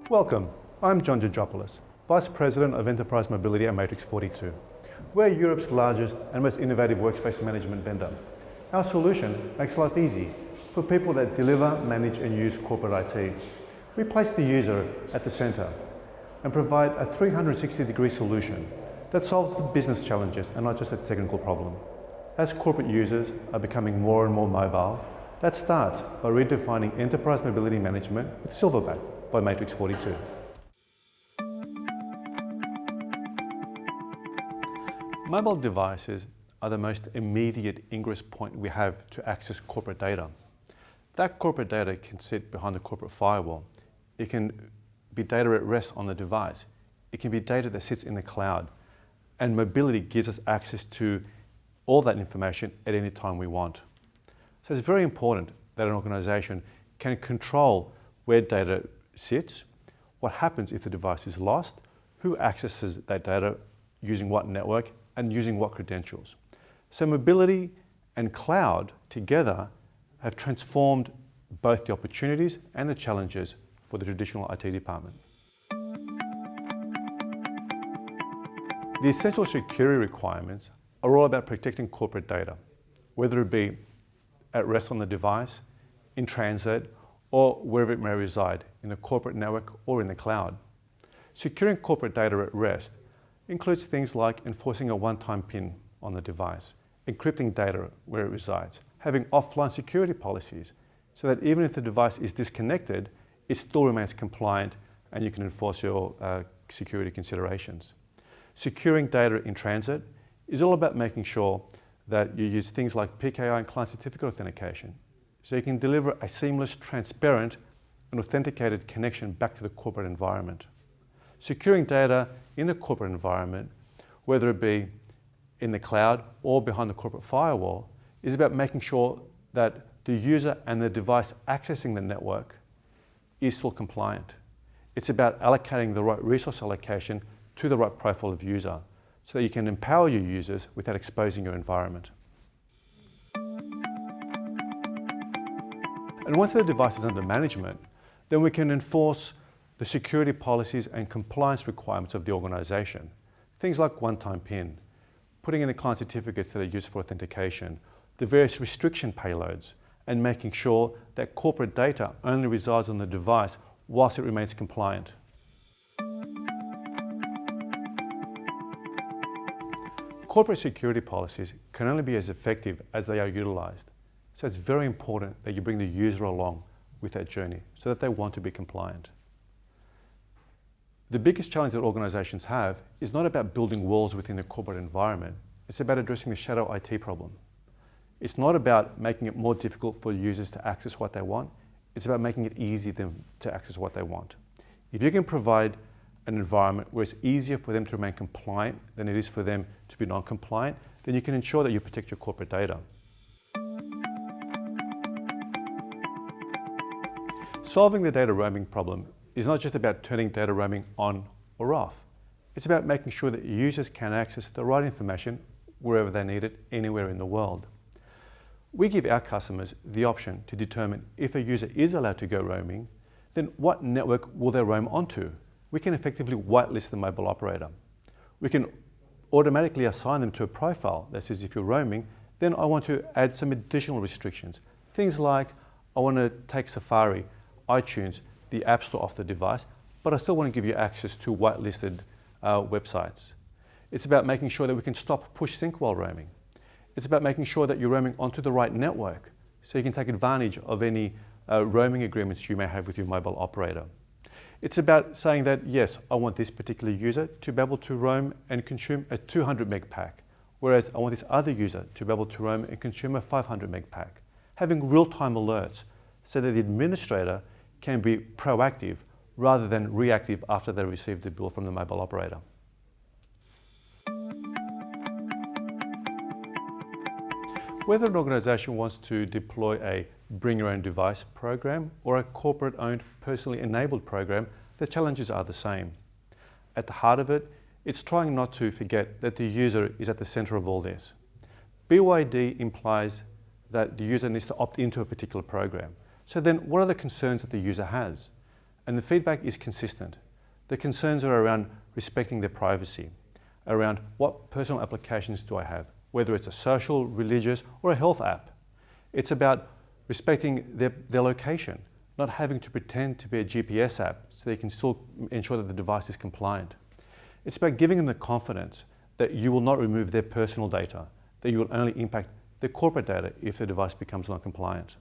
Welcome, I'm John Georgopoulos, Vice President of Enterprise Mobility at Matrix42. We're Europe's largest and most innovative workspace management vendor. Our solution makes life easy for people that deliver, manage and use corporate IT. We place the user at the center and provide a 360-degree solution that solves the business challenges and not just a technical problem. As corporate users are becoming more and more mobile, that starts by redefining enterprise mobility management with Silverback by Matrix42. Mobile devices are the most immediate ingress point we have to access corporate data. That corporate data can sit behind the corporate firewall. It can be data at rest on the device. It can be data that sits in the cloud. And mobility gives us access to all that information at any time we want. So it's very important that an organization can control where data sits, what happens if the device is lost, who accesses that data using what network and using what credentials. So mobility and cloud together have transformed both the opportunities and the challenges for the traditional IT department. The essential security requirements are all about protecting corporate data, whether it be at rest on the device, in transit, or wherever it may reside, in the corporate network or in the cloud. Securing corporate data at rest includes things like enforcing a one-time PIN on the device, encrypting data where it resides, having offline security policies so that even if the device is disconnected, it still remains compliant and you can enforce your security considerations. Securing data in transit is all about making sure that you use things like PKI and client certificate authentication so you can deliver a seamless, transparent and authenticated connection back to the corporate environment. Securing data in the corporate environment, whether it be in the cloud or behind the corporate firewall, is about making sure that the user and the device accessing the network is still compliant. It's about allocating the right resource allocation to the right profile of user so that you can empower your users without exposing your environment. And once the device is under management, then we can enforce the security policies and compliance requirements of the organization. Things like one-time PIN, putting in the client certificates that are used for authentication, the various restriction payloads, and making sure that corporate data only resides on the device whilst it remains compliant. Corporate security policies can only be as effective as they are utilized. So it's very important that you bring the user along with that journey so that they want to be compliant. The biggest challenge that organizations have is not about building walls within the corporate environment. It's about addressing the shadow IT problem. It's not about making it more difficult for users to access what they want. It's about making it easy for them to access what they want. If you can provide an environment where it's easier for them to remain compliant than it is for them to be non-compliant, then you can ensure that you protect your corporate data. Solving the data roaming problem is not just about turning data roaming on or off. It's about making sure that users can access the right information wherever they need it, anywhere in the world. We give our customers the option to determine if a user is allowed to go roaming, then what network will they roam onto? We can effectively whitelist the mobile operator. We can automatically assign them to a profile that says if you're roaming, then I want to add some additional restrictions. Things like I want to take Safari, iTunes, the App Store off the device, but I still want to give you access to whitelisted websites. It's about making sure that we can stop push sync while roaming. It's about making sure that you're roaming onto the right network so you can take advantage of any roaming agreements you may have with your mobile operator. It's about saying that, yes, I want this particular user to be able to roam and consume a 200 meg pack, whereas I want this other user to be able to roam and consume a 500 meg pack. Having real-time alerts so that the administrator can be proactive rather than reactive after they receive the bill from the mobile operator. Whether an organization wants to deploy a bring your own device program or a corporate-owned, personally enabled program, the challenges are the same. At the heart of it, it's trying not to forget that the user is at the center of all this. BYOD implies that the user needs to opt into a particular program. So then what are the concerns that the user has? and the feedback is consistent. The concerns are around respecting their privacy, around what personal applications do I have, whether it's a social, religious, or a health app. It's about respecting their location, not having to pretend to be a GPS app so they can still ensure that the device is compliant. It's about giving them the confidence that you will not remove their personal data, that you will only impact their corporate data if the device becomes non-compliant.